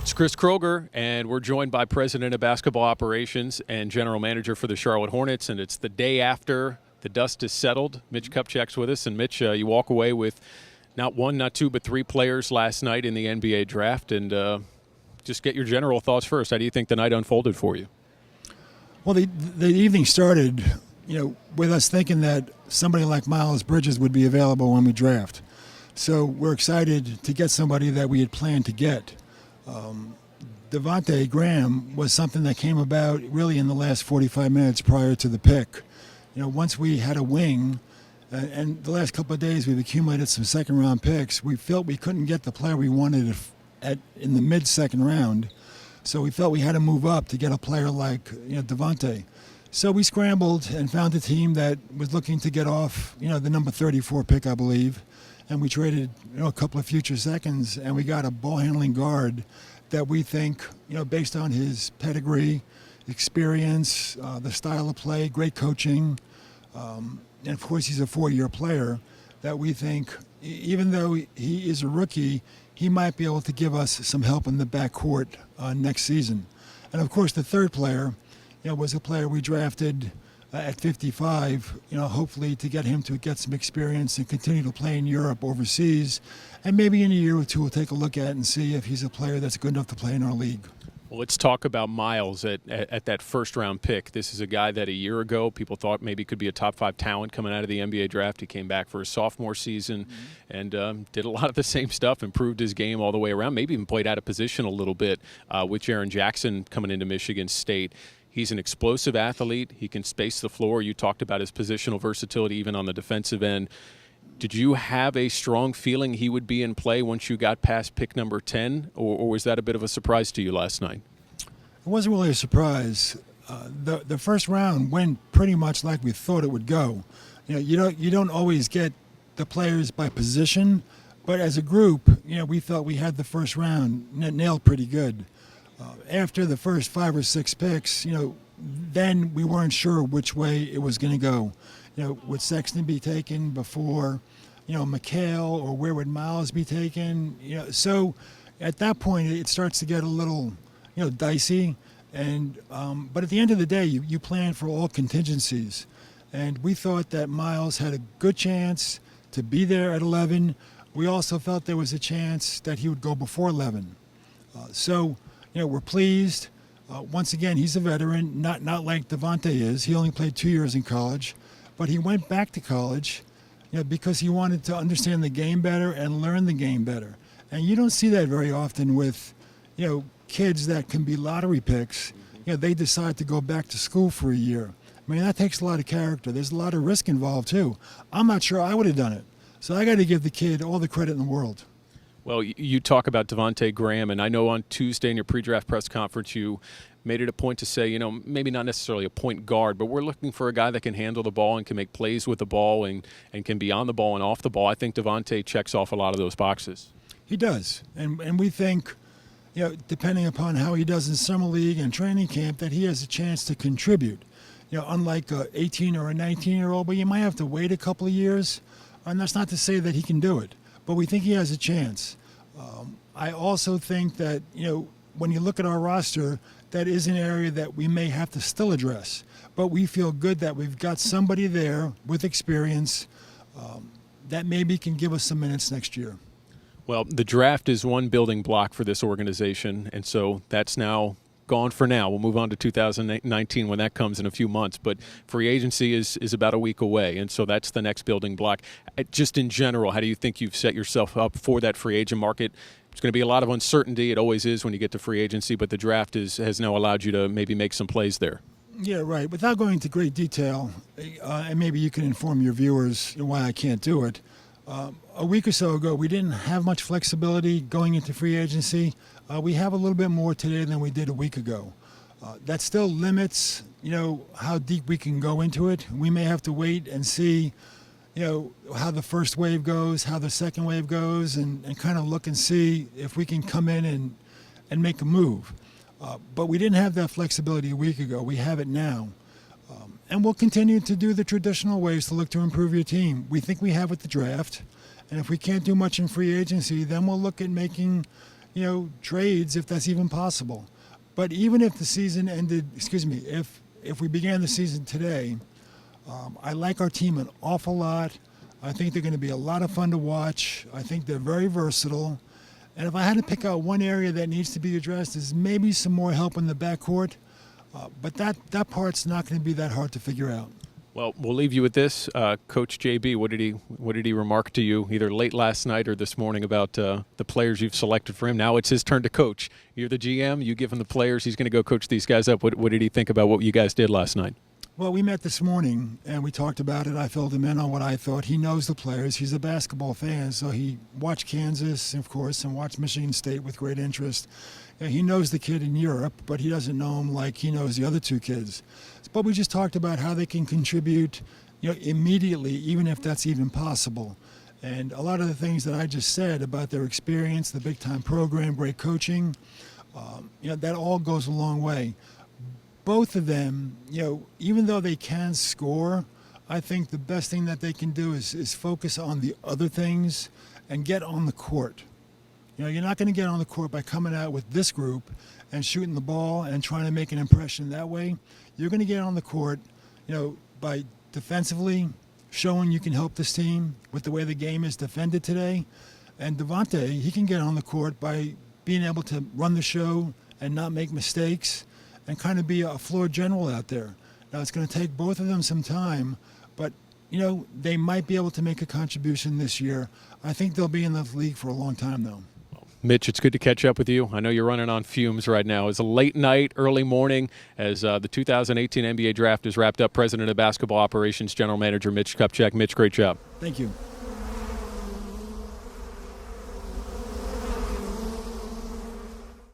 It's Chris Kroeger, and we're joined by President of Basketball Operations and General Manager for the Charlotte Hornets, and it's the day after the dust is settled. Mitch Kupchak's with us, and Mitch, you walk away with not one, not two, but three players last night in the NBA draft, and just get your general thoughts first. How do you think the night unfolded for you? Well, the evening started, with us thinking that somebody like Miles Bridges would be available when we draft. So we're excited to get somebody that we had planned to get. Devonte Graham was something that came about really in the last 45 minutes prior to the pick. Once we had a wing, and the last couple of days we've accumulated some second-round picks, we felt we couldn't get the player we wanted in the mid-second round. So we felt we had to move up to get a player like Devonte. So we scrambled and found a team that was looking to get off the number 34 pick, I believe. And we traded a couple of future seconds, and we got a ball-handling guard that we think, based on his pedigree, experience, the style of play, great coaching, and of course he's a 4-year player, that we think, even though he is a rookie, he might be able to give us some help in the backcourt next season. And of course the third player, was a player we drafted at 55, hopefully to get him to get some experience and continue to play in Europe, overseas, and maybe in a year or two we'll take a look at and see if he's a player that's good enough to play in our league. Well, let's talk about Myles at that first-round pick. This is a guy that a year ago people thought maybe could be a top-5 talent coming out of the NBA draft. He came back for his sophomore season and did a lot of the same stuff, improved his game all the way around, maybe even played out of position a little bit with Jaren Jackson coming into Michigan State. He's an explosive athlete. He can space the floor. You talked about his positional versatility even on the defensive end. Did you have a strong feeling he would be in play once you got past pick number 10, or was that a bit of a surprise to you last night? It wasn't really a surprise. The first round went pretty much like we thought it would go. You don't always get the players by position, but as a group, we felt we had the first round nailed pretty good. After the first 5 or 6 picks, then we weren't sure which way it was going to go. Would Sexton be taken before, McHale, or where would Myles be taken? So at that point it starts to get a little, dicey. And but at the end of the day, you plan for all contingencies. And we thought that Myles had a good chance to be there at 11. We also felt there was a chance that he would go before 11. So we're pleased. Once again, he's a veteran, not like Devonte is. He only played 2 years in college. But he went back to college because he wanted to understand the game better and learn the game better. And you don't see that very often with, kids that can be lottery picks. They decide to go back to school for a year. I mean, that takes a lot of character. There's a lot of risk involved, too. I'm not sure I would have done it. So I got to give the kid all the credit in the world. Well, you talk about Devonte Graham, and I know on Tuesday in your pre-draft press conference you made it a point to say, maybe not necessarily a point guard, but we're looking for a guy that can handle the ball and can make plays with the ball and can be on the ball and off the ball. I think Devonte checks off a lot of those boxes. He does. And we think, depending upon how he does in summer league and training camp, that he has a chance to contribute. Unlike a 18 or a 19-year-old, but you might have to wait a couple of years. And that's not to say that he can do it. But we think he has a chance. I also think that, when you look at our roster, that is an area that we may have to still address. But we feel good that we've got somebody there with experience that maybe can give us some minutes next year. Well, the draft is one building block for this organization, and so that's now gone for now. We'll move on to 2019 when that comes in a few months. But free agency is about a week away, and so that's the next building block. Just in general, how do you think you've set yourself up for that free agent market? It's going to be a lot of uncertainty. It always is when you get to free agency, but the draft has now allowed you to maybe make some plays there. Yeah, right. Without going into great detail, and maybe you can inform your viewers why I can't do it. A week or so ago, we didn't have much flexibility going into free agency. We have a little bit more today than we did a week ago. That still limits, how deep we can go into it. We may have to wait and see, how the first wave goes, how the second wave goes, and kind of look and see if we can come in and make a move. But we didn't have that flexibility a week ago. We have it now. And we'll continue to do the traditional ways to look to improve your team. We think we have with the draft. And if we can't do much in free agency, then we'll look at making, trades if that's even possible. But even if the season ended, if we began the season today, I like our team an awful lot. I think they're going to be a lot of fun to watch. I think they're very versatile. And if I had to pick out one area that needs to be addressed, is maybe some more help in the backcourt. But that part's not going to be that hard to figure out. Well, we'll leave you with this. Coach JB, what did he remark to you either late last night or this morning about the players you've selected for him? Now it's his turn to coach. You're the GM. You give him the players. He's going to go coach these guys up. What did he think about what you guys did last night? Well, we met this morning, and we talked about it. I filled him in on what I thought. He knows the players. He's a basketball fan, so he watched Kansas, of course, and watched Michigan State with great interest. And he knows the kid in Europe, but he doesn't know him like he knows the other two kids. But we just talked about how they can contribute, immediately, even if that's even possible. And a lot of the things that I just said about their experience, the big-time program, great coaching, that all goes a long way. Both of them, even though they can score, I think the best thing that they can do is focus on the other things and get on the court. You're not going to get on the court by coming out with this group and shooting the ball and trying to make an impression that way. You're going to get on the court, by defensively showing you can help this team with the way the game is defended today. And Devonte, he can get on the court by being able to run the show and not make mistakes and kind of be a floor general out there. Now, it's going to take both of them some time, but, they might be able to make a contribution this year. I think they'll be in the league for a long time, though. Mitch, it's good to catch up with you. I know you're running on fumes right now. It's a late night, early morning as the 2018 NBA draft is wrapped up. President of Basketball Operations, General Manager Mitch Kupchak. Mitch, great job. Thank you.